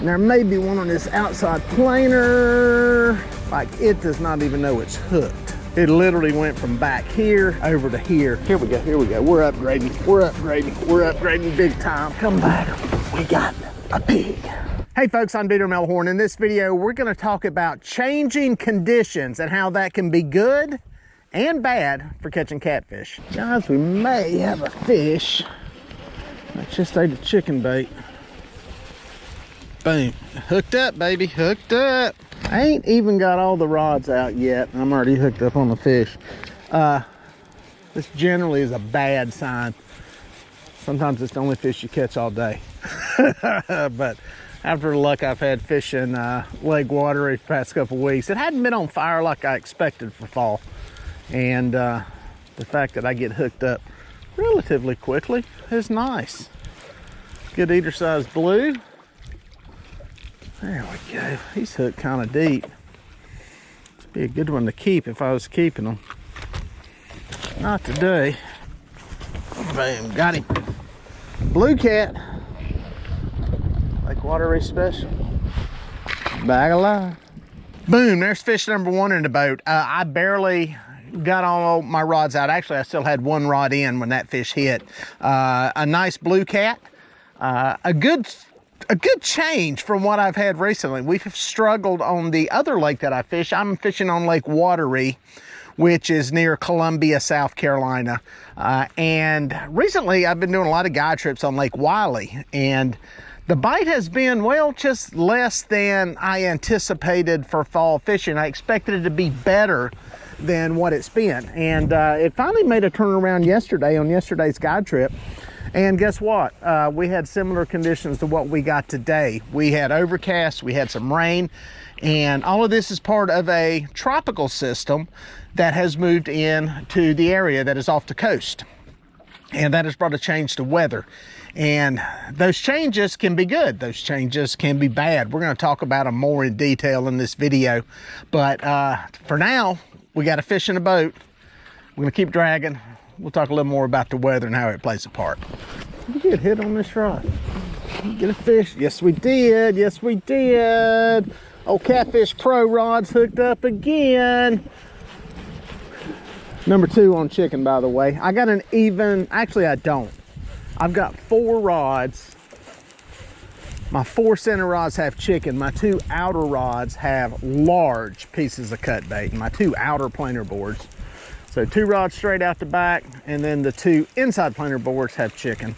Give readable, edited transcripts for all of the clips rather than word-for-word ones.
And there may be one on this outside planer. Like, it does not even know it's hooked. It literally went from back here over to here. Here we go, here we go. We're upgrading, we're upgrading, we're upgrading big time. Come back, we got a pig. Hey folks, I'm Melhorn. In this video, we're gonna talk about changing conditions and how that can be good and bad for catching catfish. Guys, we may have a fish. I just ate a chicken bait. Boom, hooked up, baby, hooked up. I ain't even got all the rods out yet. I'm already hooked up on the fish. This generally is a bad sign. Sometimes it's the only fish you catch all day. But after the luck I've had fishing Lake Watery the past couple weeks, it hadn't been on fire like I expected for fall. And the fact that I get hooked up relatively quickly is nice. Good eater size blue. There we go. He's hooked kind of deep. This would be a good one to keep if I was keeping them. Not today. Boom, got him. Blue cat. Lake Watery special. Bag of live. Boom, there's fish number one in the boat. I barely got all my rods out. Actually, I still had one rod in when that fish hit. A nice blue cat. A good change from what I've had recently. We've struggled on the other lake that I fish. I'm fishing on Lake Watery, which is near Columbia, South Carolina. And recently I've been doing a lot of guide trips on Lake Wiley, and the bite has been, well, just less than I anticipated for fall fishing. I expected it to be better than what it's been. And it finally made a turnaround yesterday on yesterday's guide trip. And guess what? We had similar conditions to what we got today. We had overcast, we had some rain, and all of this is part of a tropical system that has moved in to the area that is off the coast. And that has brought a change to weather. And those changes can be good. Those changes can be bad. We're gonna talk about them more in detail in this video. But for now, we got a fish in a boat. We're gonna keep dragging. We'll talk a little more about the weather and how it plays a part. Did we get hit on this rod? Did we get a fish? Yes, we did. Yes, we did. Old Catfish Pro rod's hooked up again. Number two on chicken, by the way. I got an even, actually I don't. I've got 4 rods. My 4 center rods have chicken. My 2 outer rods have large pieces of cut bait. And my 2 outer planer boards. So 2 rods straight out the back, and then the 2 inside planer boards have chicken.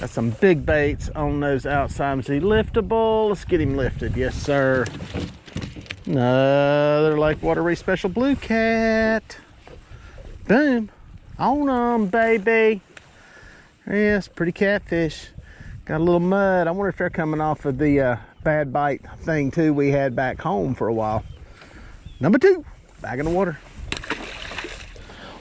Got some big baits on those outsides. Is he liftable? Let's get him lifted. Yes, sir. Another Lake Watery special blue cat. Boom. On them, baby. Yes, pretty catfish. Got a little mud. I wonder if they're coming off of the bad bite thing too we had back home for a while. Number 2, back in the water.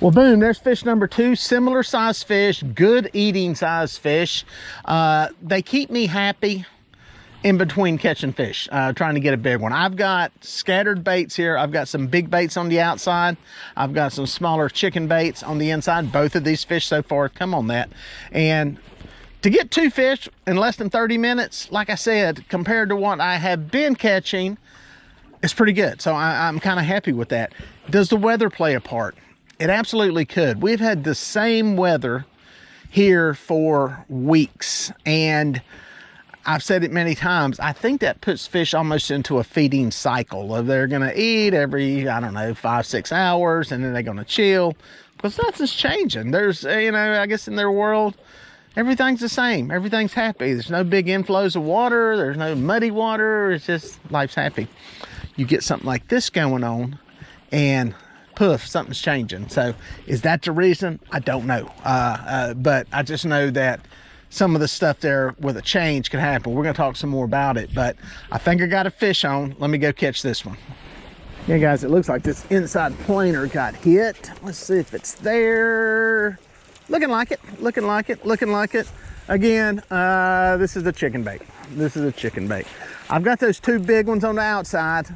Well, boom, there's fish number 2, similar size fish, good eating size fish. They keep me happy in between catching fish, trying to get a big one. I've got scattered baits here. I've got some big baits on the outside. I've got some smaller chicken baits on the inside. Both of these fish so far come on that. And to get 2 fish in less than 30 minutes, like I said, compared to what I have been catching, it's pretty good. So I'm kind of happy with that. Does the weather play a part? It absolutely could. We've had the same weather here for weeks, and I've said it many times, I think that puts fish almost into a feeding cycle of they're gonna eat every, I don't know, 5-6 hours, and then they're gonna chill, because nothing's changing. There's, you know, I guess in their world, everything's the same. Everything's happy. There's no big inflows of water. There's no muddy water. It's just, life's happy. You get something like this going on, and poof, something's changing. So is that the reason? I don't know. But I just know that some of the stuff there with a change can happen. We're gonna talk some more about it, but I think I got a fish on. Let me go catch this one. Yeah, guys, it looks like this inside planer got hit. Let's see if it's there. Looking like it, looking like it, looking like it. Again, this is a chicken bait. This is a chicken bait. I've got those 2 big ones on the outside,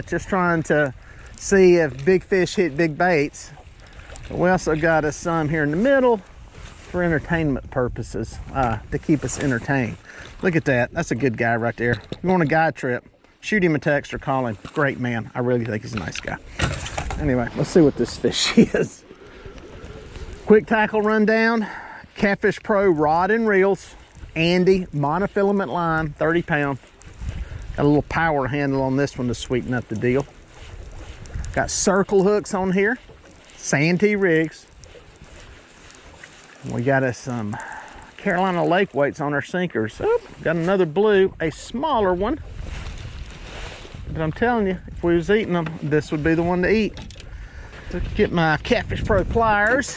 just trying to see if big fish hit big baits. But we also got us some here in the middle for entertainment purposes, to keep us entertained. Look at that. That's a good guy right there. If you want a guy trip, shoot him a text or call him. Great man. I really think he's a nice guy. Anyway, let's see what this fish is. Quick tackle rundown. Catfish Pro rod and reels. Andy monofilament line, 30 pound. Got a little power handle on this one to sweeten up the deal. Got circle hooks on here. Santee rigs. We got us some Carolina lake weights on our sinkers. Oh, got another blue, a smaller one. But I'm telling you, if we was eating them, this would be the one to eat. So get my Catfish Pro pliers.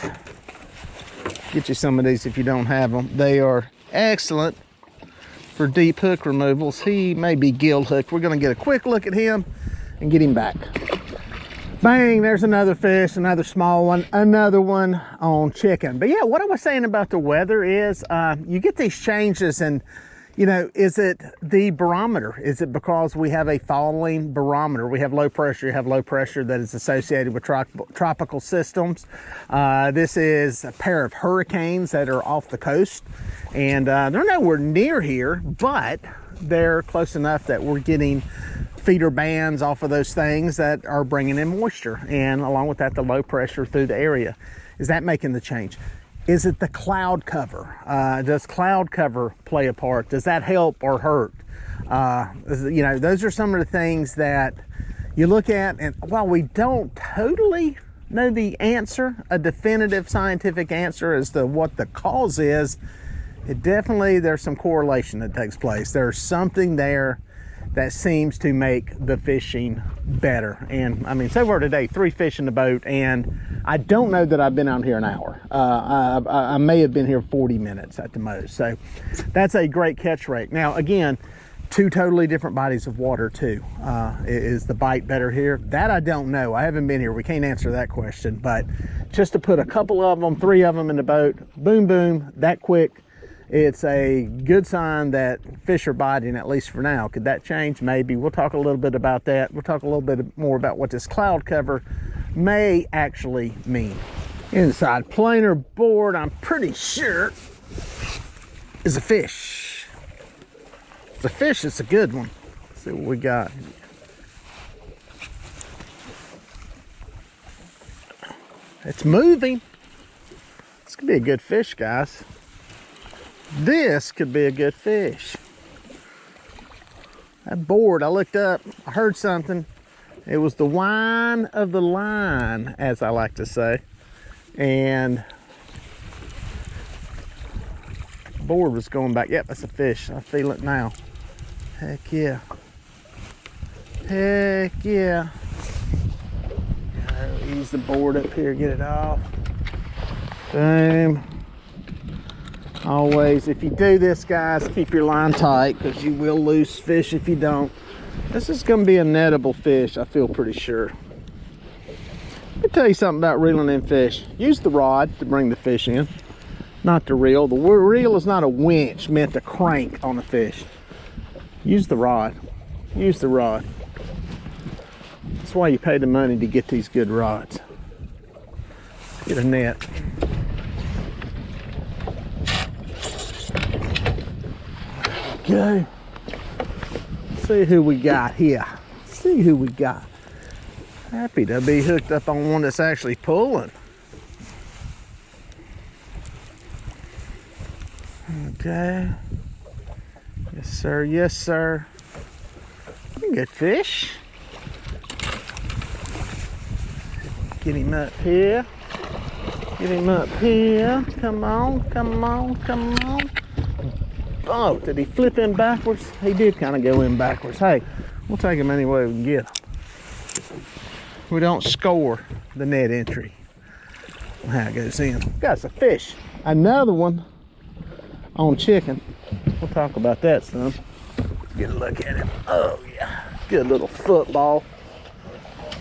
Get you some of these if you don't have them. They are excellent for deep hook removals. He may be gill hooked. We're gonna get a quick look at him and get him back. Bang, there's another fish, another small one, another one on chicken. But yeah, what I was saying about the weather is you get these changes, and you know, is it the barometer? Is it because we have a falling barometer? We have low pressure, you have low pressure that is associated with tropical systems. This is a pair of hurricanes that are off the coast, and they're nowhere near here, but they're close enough that we're getting feeder bands off of those things that are bringing in moisture, and along with that, the low pressure through the area. Is that making the change? Is it the cloud cover? Does cloud cover play a part? Does that help or hurt? You know, those are some of the things that you look at, and while we don't totally know the answer, a definitive scientific answer as to what the cause is, it definitely, there's some correlation that takes place. There's something there that seems to make the fishing better. And I mean, so far today, 3 fish in the boat, and I don't know that I've been out here an hour. I may have been here 40 minutes at the most. So that's a great catch rate. Now, again, 2 totally different bodies of water too. Is the bite better here? That I don't know. I haven't been here. We can't answer that question, but just to put a couple of them, 3 of them in the boat, boom, boom, that quick, it's a good sign that fish are biting, at least for now. Could that change? Maybe. We'll talk a little bit about that. We'll talk a little bit more about what this cloud cover may actually mean. Inside planer board, I'm pretty sure, is a fish. It's a fish, it's a good one. Let's see what we got. It's moving. This could be a good fish, guys. This could be a good fish. That board, I looked up, I heard something. It was the whine of the line, as I like to say. And the board was going back. Yep, that's a fish. I feel it now. Heck yeah. Heck yeah. Ease the board up here, get it off. Boom. Always, if you do this, guys, keep your line tight, because you will lose fish if you don't. This is going to be a nettable fish, I feel pretty sure. Let me tell you something about reeling in fish. Use the rod to bring the fish in, not the reel. The reel is not a winch meant to crank on a fish. Use the rod. Use the rod. That's why you pay the money to get these good rods. Get a net. Okay. See who we got here. See who we got. Happy to be hooked up on one that's actually pulling. Okay. Yes, sir. Yes, sir. Good fish. Get him up here. Get him up here. Come on, come on, come on. Oh, did he flip in backwards? He did kind of go in backwards. Hey, we'll take him any way we can get him. We don't score the net entry. How it goes in. Got us a fish. Another one on chicken. We'll talk about that some. Get a look at him. Oh yeah, good little football.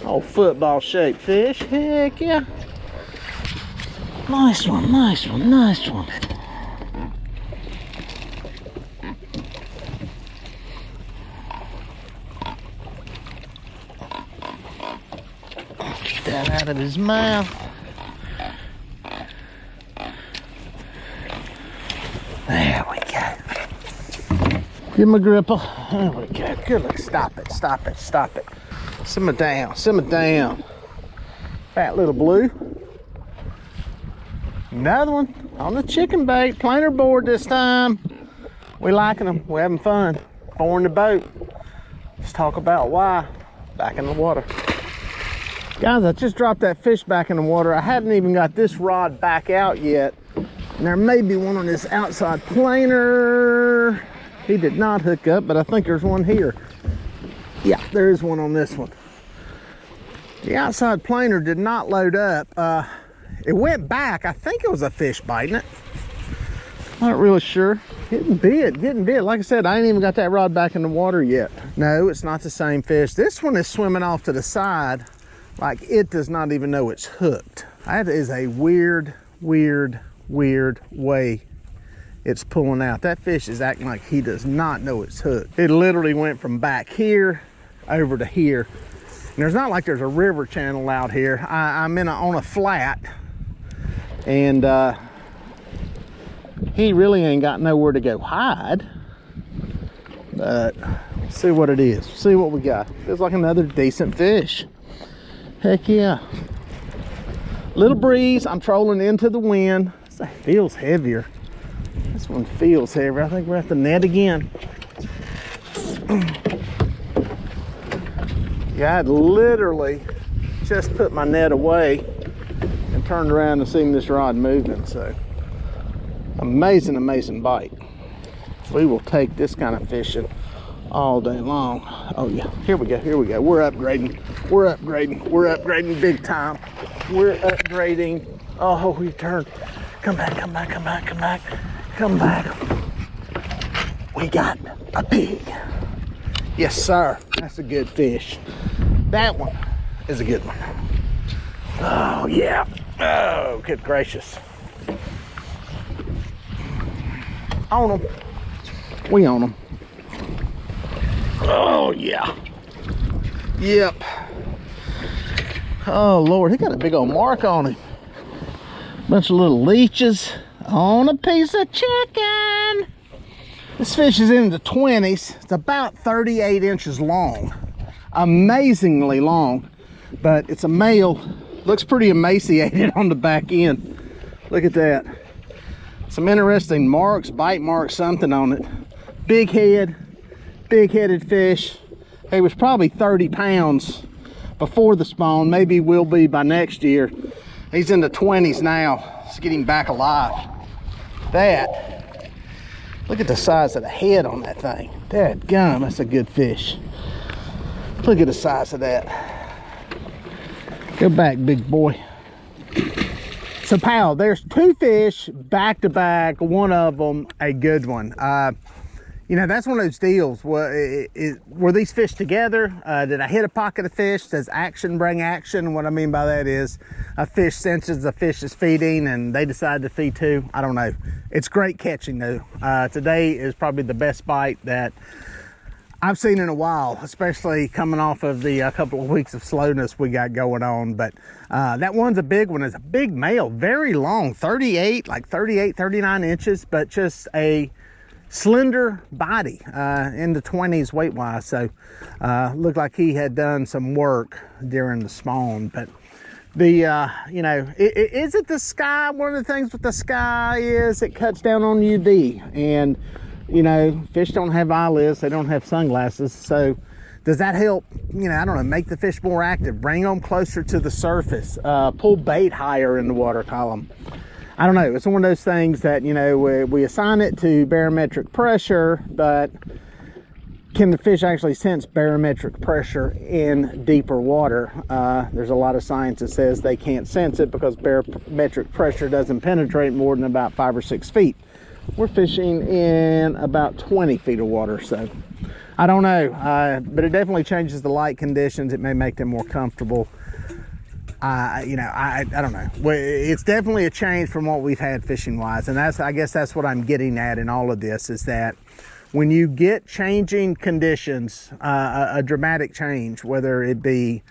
Oh, football shaped fish. Heck yeah. Nice one, nice one, nice one. Get that out of his mouth. There we go. Give him a gripple. There we go. Good look. Stop it, stop it, stop it. Simmer down, simmer down. Fat little blue. Another one on the chicken bait. Planer board this time. We liking them. We're having fun. 4 in the boat. Let's talk about why. Back in the water. Guys, I just dropped that fish back in the water. I hadn't even got this rod back out yet. And there may be one on this outside planer. He did not hook up, but I think there's one here. Yeah, there is one on this one. The outside planer did not load up. It went back. I think it was a fish biting it. Not really sure. Getting bit. Like I said, I ain't even got that rod back in the water yet. No, it's not the same fish. This one is swimming off to the side like it does not even know it's hooked. That is a weird way it's pulling out. That fish is acting like he does not know it's hooked. It literally went from back here over to here. And there's not like there's a river channel out here. I'm on a flat, and he really ain't got nowhere to go hide. But let's see what it is. See what we got. Feels like another decent fish. Heck yeah. Little breeze. I'm trolling into the wind. It feels heavier. This one feels heavier. I think we're at the net again. Yeah, I'd literally just put my net away and turned around and seen this rod moving. So amazing bite. We will take this kind of fishing all day long. Oh yeah, here we go. We're upgrading big time. We're upgrading. Oh, we turned. Come back. We got a pig. Yes, sir. That's a good fish. That one is a good one. Oh, yeah. Oh, good gracious. On them. We on them. Oh, yeah. Yep. Oh, Lord. He got a big old mark on him. Bunch of little leeches on a piece of chicken. This fish is in the 20s. It's about 38 inches long. Amazingly long, but it's a male. Looks pretty emaciated on the back end. Look at that. Some interesting marks, bite marks, something on it. Big head, big-headed fish. He was probably 30 pounds before the spawn. Maybe will be by next year. He's in the 20s now. Let's get him back alive. That, look at the size of the head on that thing. Dadgum, that's a good fish. Look at the size of that. Go back, big boy. So, pal, there's 2 fish back to back. One of them a good one. You know, that's one of those deals. Were these fish together? Did I hit a pocket of fish? Does action bring action? What I mean by that is a fish senses a fish is feeding and they decide to feed too. I don't know. It's great catching though. Today is probably the best bite that I've seen in a while, especially coming off of the couple of weeks of slowness we got going on. But that one's a big one. It's a big male, very long, 38, like 38, 39 inches, but just a slender body, in the 20s weight wise. So looked like he had done some work during the spawn. But the you know, is it the sky? One of the things with the sky is it cuts down on UV, and you know, fish don't have eyelids, they don't have sunglasses. So does that help, you know, I don't know, make the fish more active, bring them closer to the surface, pull bait higher in the water column? I don't know. It's one of those things that, you know, we assign it to barometric pressure, but can the fish actually sense barometric pressure in deeper water? There's a lot of science that says they can't sense it because barometric pressure doesn't penetrate more than about 5 or 6 feet. We're fishing in about 20 feet of water, so I don't know. But it definitely changes the light conditions. It may make them more comfortable. You know, I don't know. It's definitely a change from what we've had fishing wise, and I guess that's what I'm getting at in all of this, is that when you get changing conditions, a dramatic change, whether it be,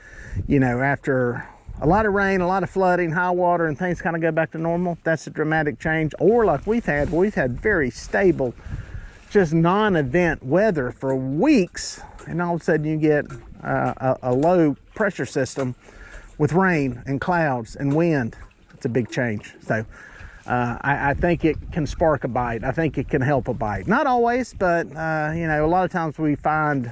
you know, after a lot of rain, a lot of flooding, high water, and things kind of go back to normal, that's a dramatic change. Or like we've had very stable just non-event weather for weeks, and all of a sudden you get a low pressure system with rain and clouds and wind. It's a big change. So I think it can spark a bite. I think it can help a bite. Not always, but you know, a lot of times we find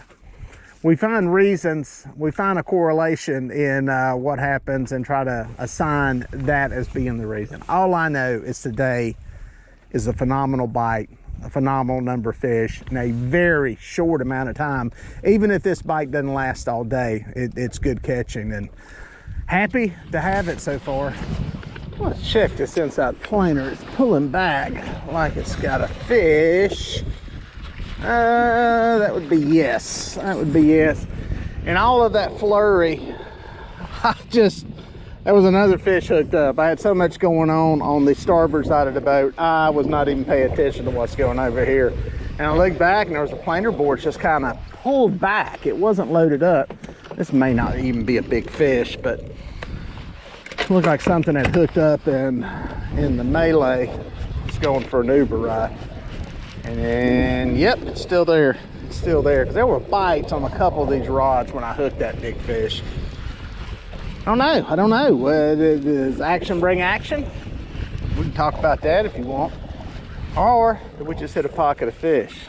reasons, we find a correlation in what happens and try to assign that as being the reason. All I know is today is a phenomenal bite, a phenomenal number of fish in a very short amount of time. Even if this bite doesn't last all day, it's good catching, and happy to have it so far. Let's check this inside planer. It's pulling back like it's got a fish. That would be yes. That would be yes. And all of that flurry, there was another fish hooked up. I had so much going on the starboard side of the boat, I was not even paying attention to what's going over here. And I looked back and there was a planer board just kind of pulled back. It wasn't loaded up. This may not even be a big fish, but it looked like something had hooked up in the melee. It's going for an Uber ride. And yep, it's still there. It's still there, because there were bites on a couple of these rods when I hooked that big fish. I don't know. Does action bring action? We can talk about that if you want. Or did we just hit a pocket of fish?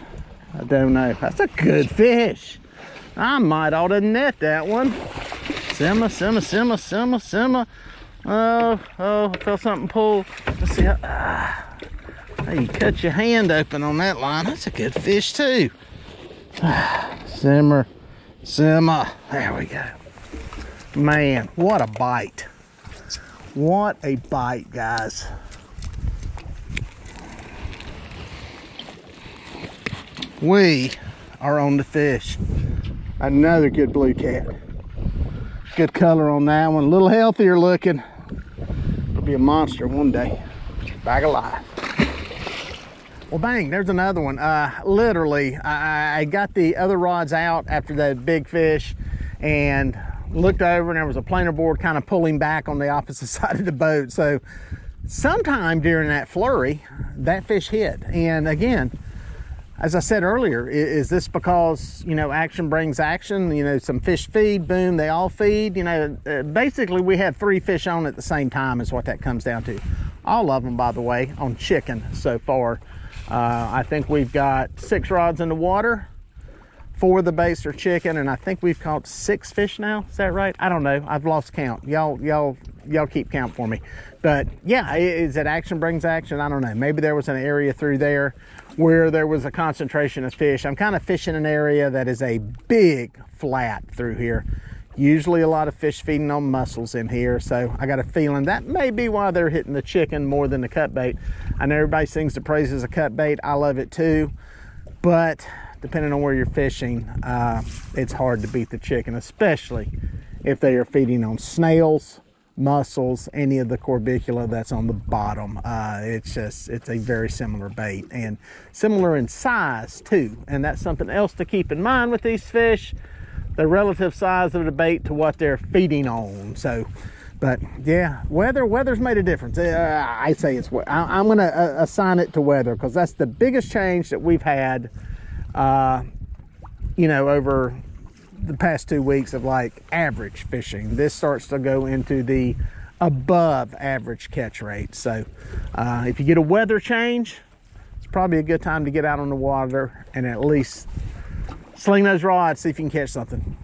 I don't know. That's a good fish. I might ought to net that one. Simmer, simmer, simmer, simmer, simmer. Oh, I felt something pull. Let's see. You cut your hand open on that line. That's a good fish too. Simmer, simmer. There we go. Man, what a bite. What a bite, guys. We are on the fish. Another good blue cat. Good color on that one. A little healthier looking. It'll be a monster one day. Back alive. Well, bang, there's another one. Literally, I got the other rods out after that big fish and looked over, and there was a planer board kind of pulling back on the opposite side of the boat. So sometime during that flurry, that fish hit. And again, as I said earlier, is this because, you know, action brings action? You know, some fish feed, boom, they all feed. You know, basically we had 3 fish on at the same time is what that comes down to. All of them, by the way, on chicken so far. I think we've got 6 rods in the water. 4 of the baits are chicken, and I think we've caught 6 fish now. Is that right? I don't know. I've lost count. Y'all keep count for me. But yeah, is it action brings action? I don't know. Maybe there was an area through there where there was a concentration of fish. I'm kind of fishing an area that is a big flat through here. Usually a lot of fish feeding on mussels in here, so I got a feeling that may be why they're hitting the chicken more than the cut bait. I know everybody sings the praises of cut bait. I love it too, but depending on where you're fishing, it's hard to beat the chicken, especially if they are feeding on snails, mussels, any of the corbicula that's on the bottom. It's a very similar bait and similar in size too, and that's something else to keep in mind with these fish, the relative size of the bait to what they're feeding on. So, but yeah, weather's made a difference. I say it's, I'm gonna assign it to weather, because that's the biggest change that we've had, you know, over the past 2 weeks of like average fishing. This starts to go into the above average catch rate. So if you get a weather change, it's probably a good time to get out on the water and at least sling those rods, see if you can catch something.